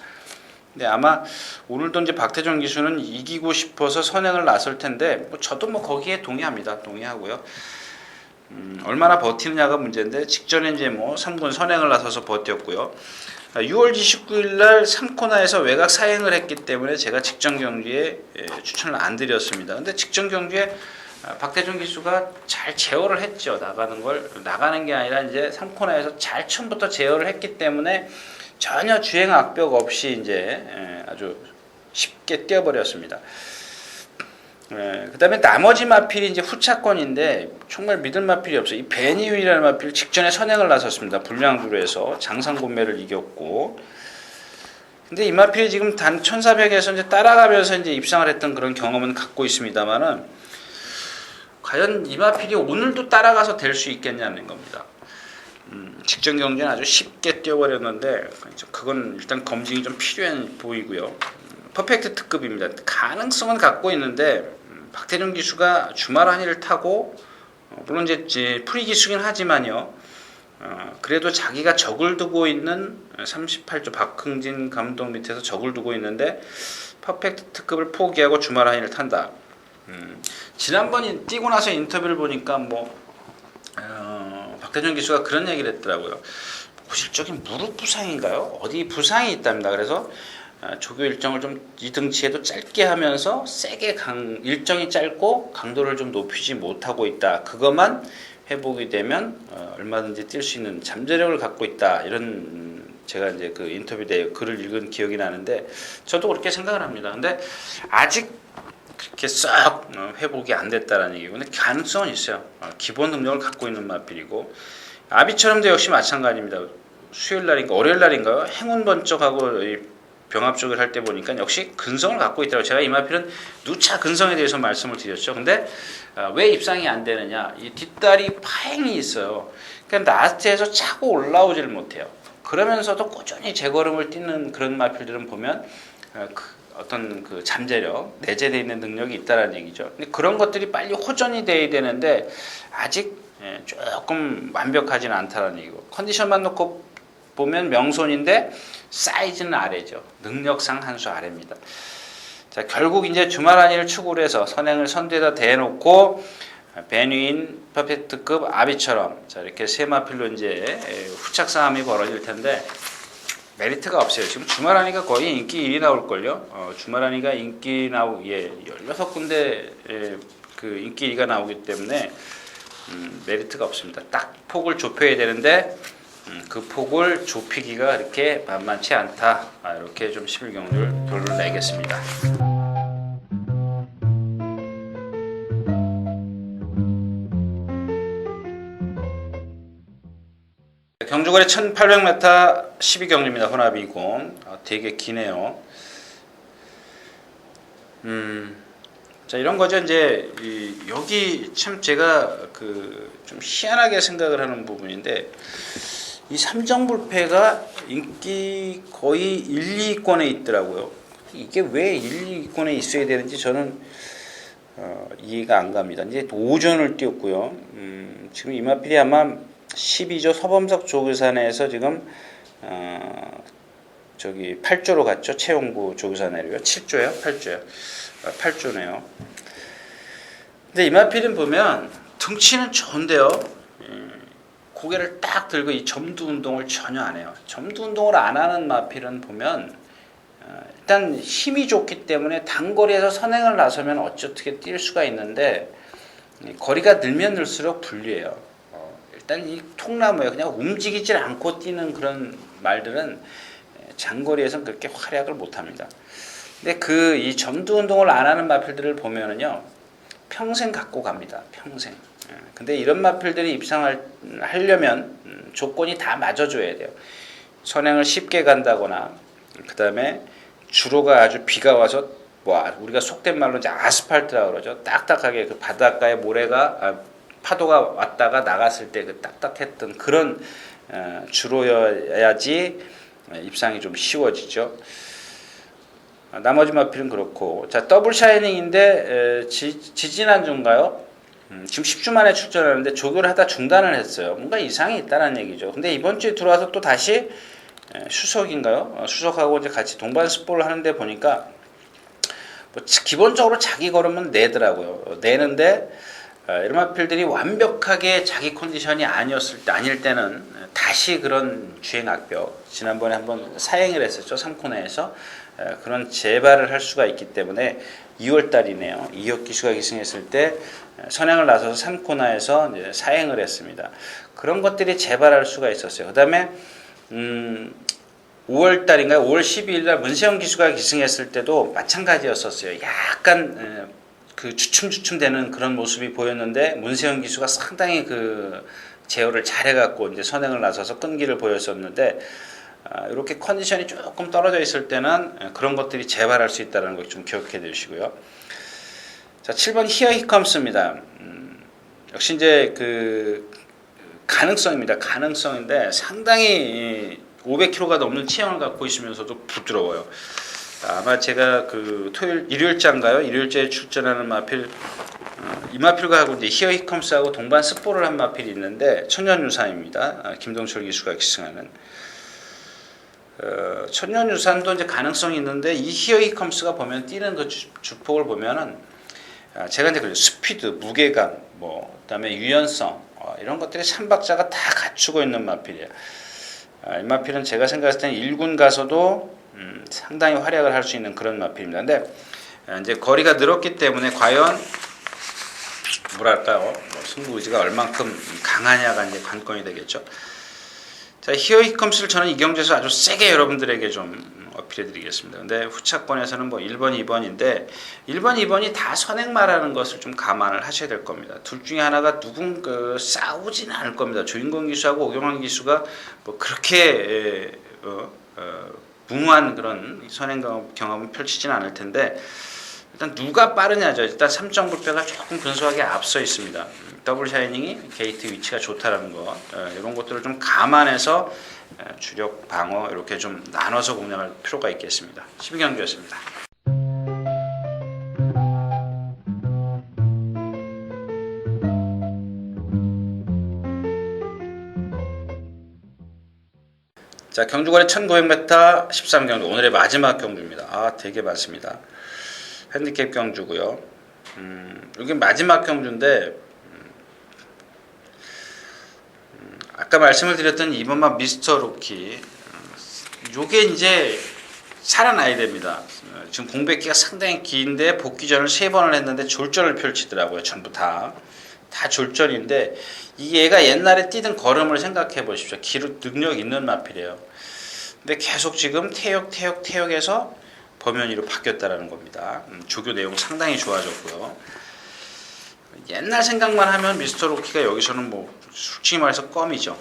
Speaker 1: 근데 아마 오늘도 이제 박태정 기수는 이기고 싶어서 선행을 나설 텐데 뭐 저도 뭐 거기에 동의하고요. 얼마나 버티느냐가 문제인데 직전에 이제 뭐 3군 선행을 나서서 버텼고요. 6월 29일 날 3코너에서 외곽 사행을 했기 때문에 제가 직전 경기에 추천을 안 드렸습니다. 근데 직전 경기에 박태정 기수가 잘 제어를 했죠. 나가는 게 아니라 이제 3코너에서 잘 처음부터 제어를 했기 때문에 전혀 주행 악벽 없이 이제 아주 쉽게 뛰어버렸습니다. 그다음에 나머지 마필이 이제 후차권인데 정말 믿을 마필이 없어요. 이 베니윈이라는 마필 직전에 선행을 나섰습니다. 불량주로에서 장상곤매를 이겼고, 근데 이 마필이 지금 단 1400에서 이제 따라가면서 이제 입상을 했던 그런 경험은 갖고 있습니다만은 과연 이 마필이 오늘도 따라가서 될 수 있겠냐는 겁니다. 직전 경기는 아주 쉽게 뛰어버렸는데 그건 일단 검증이 좀 필요해 보이고요. 퍼펙트 특급입니다. 가능성은 갖고 있는데 박태정 기수가 주말 한일을 타고 물론 이제 프리 기수긴 하지만요. 그래도 자기가 적을 두고 있는 38조 박흥진 감독 밑에서 적을 두고 있는데 퍼펙트 특급을 포기하고 주말 한일을 탄다. 지난번 뛰고 나서 인터뷰를 보니까 박태정 기수가 그런 얘기를 했더라고요. 고실적인 무릎 부상인가요? 어디 부상이 있답니다. 그래서 조교 일정을 좀 이 등치에도 짧게 하면서 세게 일정이 짧고 강도를 좀 높이지 못하고 있다. 그것만 회복이 되면 얼마든지 뛸 수 있는 잠재력을 갖고 있다. 이런 제가 이제 그 인터뷰 때 글을 읽은 기억이 나는데 저도 그렇게 생각을 합니다. 근데 아직 그렇게 싹 회복이 안 됐다라는 얘기고, 근데 가능성은 있어요. 기본 능력을 갖고 있는 마필이고, 아비처럼도 역시 마찬가지입니다. 수요일 날인가 월요일 날인가요? 행운 번쩍하고 병합 쪽을 할 때 보니까 역시 근성을 갖고 있더라고요. 제가 이 마필은 누차 근성에 대해서 말씀을 드렸죠. 근데 왜 입상이 안 되느냐? 이 뒷다리 파행이 있어요. 그러니까 라스트에서 차고 올라오지를 못해요. 그러면서도 꾸준히 제걸음을 뛰는 그런 마필들은 보면 어떤 그 잠재력, 내재되어 있는 능력이 있다라는 얘기죠. 근데 그런 것들이 빨리 호전이 돼야 되는데 아직 조금 완벽하지는 않다라는 얘기고, 컨디션만 놓고 보면 명손인데 사이즈는 아래죠. 능력상 한 수 아래입니다. 자, 결국 이제 주말 한일을 추구를 해서 선행을 선두에다 대놓고 베니윈 퍼펙트급 아비처럼 자 이렇게 세 마필로 이제 후착 싸움이 벌어질 텐데 메리트가 없어요. 지금 주말 한이가 거의 인기 1위 나올걸요. 주말 한이가 인기 16군데 그 인기 1위가 나오기 때문에 메리트가 없습니다. 딱 폭을 좁혀야 되는데 그 폭을 좁히기가 이렇게 만만치 않다. 이렇게 좀 11경주를 결론을 내겠습니다. 경주거리 1800m 12경주입니다. 혼합이고 되게 기네요. 자, 이런 거죠. 이제 여기 참 제가 좀 희한하게 생각을 하는 부분인데, 이 삼정불패가 인기 거의 1, 2위권에 있더라고요. 이게 왜 1, 2위권에 있어야 되는지 저는 이해가 안 갑니다. 이제 오전을 뛰었고요. 지금 이마필이 아마 12조 서범석 조교사내에서 지금 저기 8조로 갔죠. 최용구 조교사내로요. 7조요? 8조요. 8조네요. 근데 이마필은 보면 등치는 좋은데요. 고개를 딱 들고 이 점두 운동을 전혀 안 해요. 점두 운동을 안 하는 마필은 보면 일단 힘이 좋기 때문에 단거리에서 선행을 나서면 어떻게 뛸 수가 있는데, 거리가 늘면 늘수록 불리해요. 일단 이 통나무에 그냥 움직이질 않고 뛰는 그런 말들은 장거리에서는 그렇게 활약을 못합니다. 근데 이 점두 운동을 안 하는 마필들을 보면은요, 평생 갖고 갑니다. 평생. 근데 이런 마필들이 입상하려면 조건이 다 맞아줘야 돼요. 선행을 쉽게 간다거나, 그 다음에 주로가 아주 비가 와서 우리가 속된 말로 이제 아스팔트라고 그러죠. 딱딱하게 그 바닷가에 파도가 왔다가 나갔을 때 그 딱딱했던 그런 주로여야지 입상이 좀 쉬워지죠. 나머지 마필은 그렇고, 자, 더블 샤이닝인데 지지난주인가요? 지금 10주 만에 출전하는데 조교를 하다 중단을 했어요. 뭔가 이상이 있다는 얘기죠. 근데 이번 주에 들어와서 또 다시 수석인가요? 수석하고 이제 같이 동반 스포를 하는데 보니까 기본적으로 자기 걸으면 내더라고요. 내는데 이런 마필들이 완벽하게 자기 컨디션이 아닐 때는 다시 그런 주행 악벽, 지난번에 한번 사행을 했었죠. 3코너에서 그런 재발을 할 수가 있기 때문에 2월달이네요. 이혁 기수가 기승했을 때 선행을 나서서 3코너에서 이제 사행을 했습니다. 그런 것들이 재발할 수가 있었어요. 그 다음에 5월달인가요? 5월 12일날 문세영 기수가 기승했을 때도 마찬가지였었어요. 약간 주춤주춤되는 그런 모습이 보였는데, 문세영 기수가 상당히 제어를 잘해갖고 이제 선행을 나서서 끈기를 보였었는데, 이렇게 컨디션이 조금 떨어져 있을 때는 그런 것들이 재발할 수 있다는 걸 좀 기억해 두시고요. 자, 7번 히어 히컴스입니다. 역시 이제 가능성입니다. 가능성인데 상당히 500kg가 넘는 체형을 갖고 있으면서도 부드러워요. 아마 제가 일요일자인가요? 일요일자에 출전하는 마필, 이 마필과 하고 이제 히어 히컴스하고 동반 스포를 한 마필이 있는데 천년유산입니다. 김동철 기수가 기승하는. 천년유산도 이제 가능성이 있는데, 이 히어 히컴스가 보면 뛰는 주폭을 보면은 제가 이제 스피드, 무게감, 그다음에 유연성, 이런 것들이 3박자가 다 갖추고 있는 마필이에요. 이 마필은 제가 생각했을 때는 1군 가서도 상당히 활약을 할 수 있는 그런 마필입니다. 근데 이제 거리가 늘었기 때문에 과연 승부 의지가 얼만큼 강하냐가 이제 관건이 되겠죠. 자, 히어 히컴스를 저는 이 경주에서 아주 세게 여러분들에게 좀 어필해 드리겠습니다. 근데 후차권에서는 1번, 2번인데 1번, 2번이 다 선행 말하는 것을 좀 감안을 하셔야 될 겁니다. 둘 중에 하나가 싸우지는 않을 겁니다. 조인권 기수하고 오경환 기수가 그렇게 무모한 그런 선행 경험을 펼치지는 않을 텐데, 일단 누가 빠르냐죠. 일단 삼정불패가 조금 근소하게 앞서 있습니다. 더블 샤이닝이 게이트 위치가 좋다라는 거, 이런 것들을 좀 감안해서 주력 방어 이렇게 좀 나눠서 공략할 필요가 있겠습니다. 12경기였습니다. 자, 경주거리 1900m 13경주, 오늘의 마지막 경주입니다. 되게 많습니다. 핸디캡 경주고요. 여기 마지막 경주인데, 아까 말씀을 드렸던 이번만 미스터 루키, 요게 이제 살아나야 됩니다. 지금 공백기가 상당히 긴데 복귀전을 3번을 했는데 졸전을 펼치더라고요. 전부 다 졸전인데, 이 얘가 옛날에 뛰던 걸음을 생각해 보십시오. 기록 능력 있는 마필이에요. 근데 계속 지금 태역에서 범연 위로 바뀌었다라는 겁니다. 조교 내용 상당히 좋아졌고요. 옛날 생각만 하면 미스터 로키가 여기서는 솔직히 말해서 껌이죠.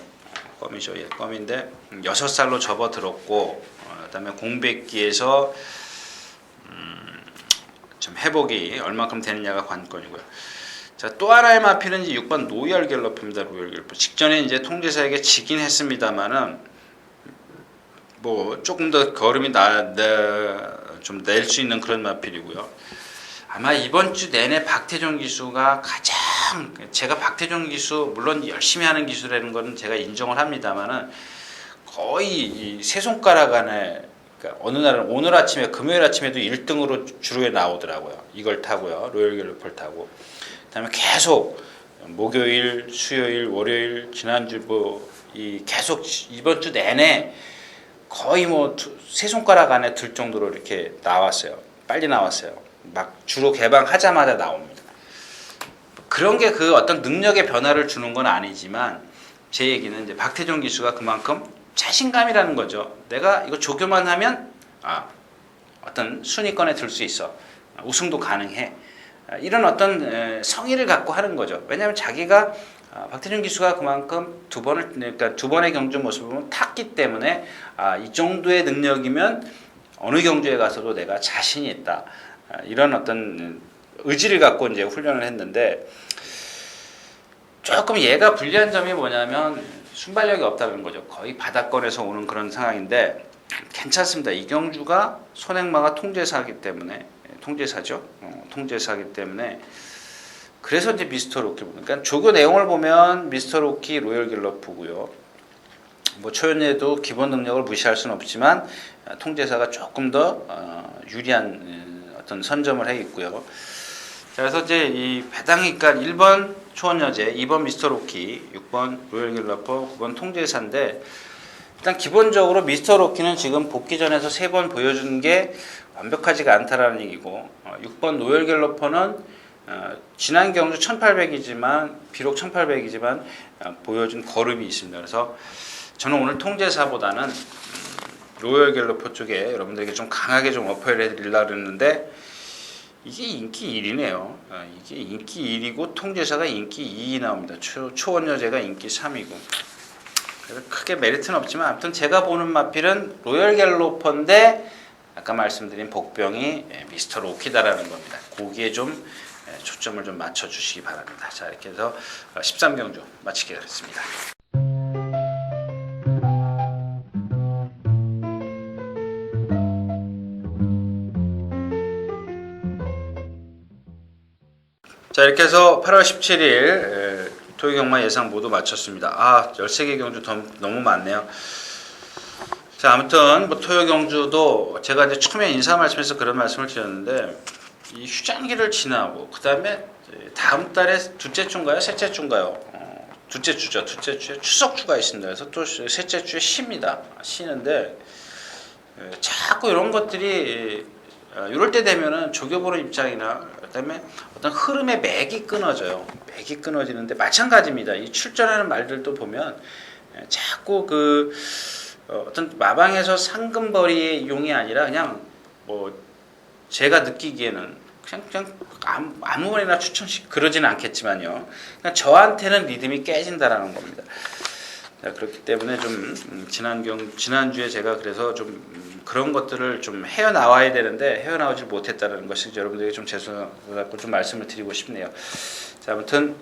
Speaker 1: 껌이죠. 예, 껌인데 6살로 접어들었고 그다음에 공백기에서 좀 회복이 얼마큼 되느냐가 관건이고요. 자, 또 하나의 마필은 이제 6번 노열 갤러프입니다. 노열 갤러프. 직전에 이제 통제사에게 지긴 했습니다만은 뭐 조금 더 걸음이 좀 낼 수 있는 그런 마필이고요. 아마 이번 주 내내 박태종 기수가 가장, 제가 박태종 기수 물론 열심히 하는 기수라는 거는 제가 인정을 합니다만은 거의 이 세 손가락 안에, 그러니까 어느 날은 오늘 아침에 금요일 아침에도 1등으로 주로에 나오더라고요. 이걸 타고요. 로열 갤러프를 타고. 그다음에 계속 목요일, 수요일, 월요일, 지난주 이 계속 이번 주 내내 거의 세 손가락 안에 들 정도로 이렇게 나왔어요. 빨리 나왔어요. 막 주로 개방하자마자 나옵니다. 그런 게 그 어떤 능력의 변화를 주는 건 아니지만 제 얘기는 이제 박태종 기수가 그만큼 자신감이라는 거죠. 내가 이거 조교만 하면 어떤 순위권에 들 수 있어. 우승도 가능해. 이런 어떤 성의를 갖고 하는 거죠. 왜냐하면 자기가 박태종 기수가 그만큼 두 번의 경주 모습을 보면 탔기 때문에 이 정도의 능력이면 어느 경주에 가서도 내가 자신이 있다. 이런 어떤 의지를 갖고 이제 훈련을 했는데 조금 얘가 불리한 점이 뭐냐면 순발력이 없다는 거죠. 거의 바닥권에서 오는 그런 상황인데 괜찮습니다. 이 경주가 손행마가 통제사기 때문에 통제사죠. 통제사기 때문에 그래서 이제 미스터 로키, 그러니까 조교 내용을 보면 미스터 로키 로열 갤러프고요. 뭐 초연에도 기본 능력을 무시할 수는 없지만 통제사가 조금 더 유리한 어떤 선점을 해 있고요. 자, 그래서 이제 이 배당이니까 1번 초원여제, 2번 미스터 로키, 6번 로열 갤러프, 9번 통제사인데 일단 기본적으로 미스터 로키는 지금 복귀전에서 3번 보여준 게 완벽하지가 않다라는 얘기고 6번 로열 갤러퍼는 지난 경주 1800이지만 비록 1800이지만 보여준 걸음이 있습니다. 그래서 저는 오늘 통제사보다는 로열 갤러퍼 쪽에 여러분들에게 좀 강하게 좀 어필을 해드리려고 했는데 이게 인기 1위네요. 이게 인기 1위고 통제사가 인기 2위 나옵니다. 초원여제가 인기 3위고. 그래서 크게 메리트는 없지만 아무튼 제가 보는 마필은 로열 갤러퍼인데 아까 말씀드린 복병이 미스터 로키다라는 겁니다. 거기에 좀 초점을 좀 맞춰주시기 바랍니다. 자, 이렇게 해서 13경주 마치게 됐습니다. 자, 이렇게 해서 8월 17일 토요경마 예상 모두 마쳤습니다. 13개 경주 너무 많네요. 자, 아무튼 토요경주도 제가 이제 처음에 인사 말씀에서 그런 말씀을 드렸는데 이 휴장기를 지나고 그 다음에 다음 달에 둘째 주인가요? 셋째 주인가요? 둘째 주죠. 둘째 주에 추석주가 있습니다. 그래서 또 셋째 주에 쉬입니다. 쉬는데 자꾸 이런 것들이 이럴 때 되면은 조교보는 입장이나 그다음에 어떤 흐름의 맥이 끊어져요. 맥이 끊어지는데 마찬가지입니다. 이 출전하는 말들도 보면 자꾸 어떤 마방에서 상금벌이의 용이 아니라 그냥 제가 느끼기에는 그냥 아무거나 그러지는 않겠지만요. 그냥 저한테는 리듬이 깨진다라는 겁니다. 자, 그렇기 때문에 좀 지난주에 제가 그래서 좀 그런 것들을 좀 헤어나와야 되는데 헤어나오지 못했다는 것이 여러분들에게 좀 죄송하고 좀 말씀을 드리고 싶네요. 자, 아무튼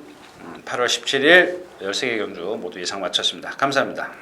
Speaker 1: 8월 17일 13개 경주 모두 예상 마쳤습니다. 감사합니다.